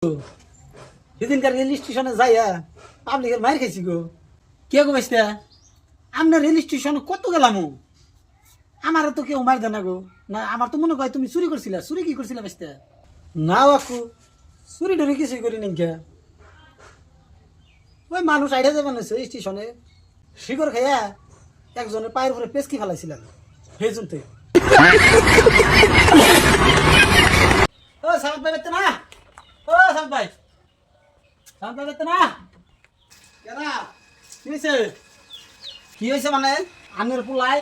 সেদিনকার রেল স্টেশনে যাইয়া পাবলিকের মার খাইছি গো। কে গো বাইস্তা, আমরা রেল স্টেশনে কত গেলাম, আমার তো কেউ মার দেয় না গো। না আমার তো মনে হয় তুমি চুরি করছিলা। চুরি কি করছিলা বাইস্তা? না বাকু, চুরি টুরি কিছুই করি নাকি। ওই মানুষ আইডা যাবেন স্টেশনে শিকড় খাইয়া একজনের পায়ের উপরে পেস্কি ফেলাইছিলাম সেই জন্য। ও সামত ভাই বেতে না, ও সামত ভাই, সামত ভাই বেতে না কেনা কি হয়েছে? কি হয়েছে মানে আনের পোলাই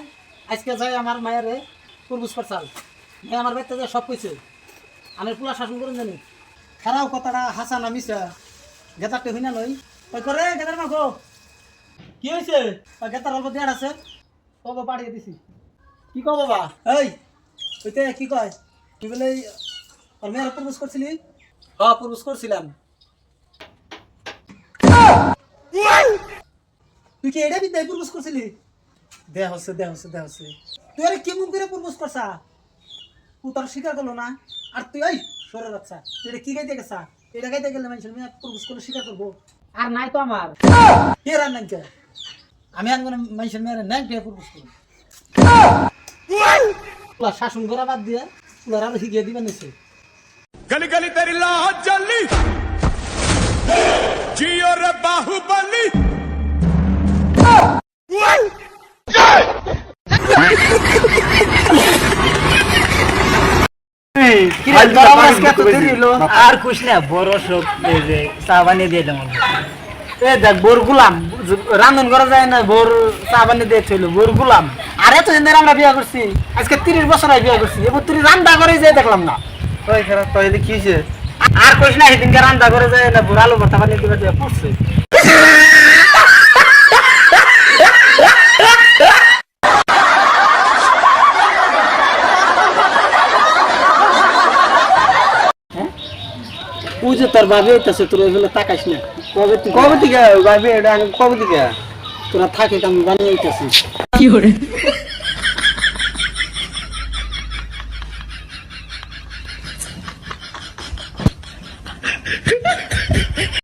আজকে যাই আমার মায়েরে প্রবোজ করছাল, আমার বাড়িতে যে সব কইছে আনের পোলা শাসন করেন জানি। খারাপ কথাটা হাসা না মিশা গেতারটা হই না নই ওই করে গেতার মাখো। কি হয়েছে? গেতার অল্প দেয়ার আছে কব পাঠিয়ে দিছি। কি কব বাবা? এই ওইতে কি কয় কি বলে আর মেয়ের প্রপোজ করছিলি? হ্যাঁ প্রপোজ করছিলাম। তুই কি এটা বিদ্যায় প্রপোজ করছিলি? দেহ হচ্ছে দেহ হচ্ছে দেহ হচ্ছে তুই আরে কেমন করে প্রপোজ করছা? তুই তার স্বীকার করলো না। আর তুই এই সরে যাচ্ছা তুই এটা কি গাইতে গেছা? এটা গাইতে গেলে মানুষের মেয়ে প্রপোজ করে স্বীকার করবো? আর নাই তো আমার কে রান নাই কে আমি আর মানুষের মেয়ের নাই কে প্রপোজ করবো? শাসন করা বাদ দিয়ে তুলার আরো শিখিয়ে দিবেন নিশ্চয়। गली गली तेरी लाहौर जली जियो रे बाहुबली আর খুশ না বড় সব চা বানিয়ে দিয়ে দিলাম। দেখ বোর গুলাম রান্ধন করা যায় না, বোর চা বানিয়ে দিয়ে ছিল বোর গুলাম। আর এতদিন ধরে আমরা বিয়ে করছি, আজকে 30 বছর আগে বিয়ে করছি, এবার তুই রান্না করে যে দেখলাম না। কি হয়েছে? আর কইস না সেদিনকে রান্না করে যায় না, বোর আলু ভর্তা বানিয়ে দিবে দিয়ে পড়ছে। ওই যে তোর ভাবি হইতাছে তোর ওইগুলো তাকাইস না। কবে থেকে ভাবি এটা কবে থেকে তোরা থাকে আমি বানিয়ে হইতাছি। কি করে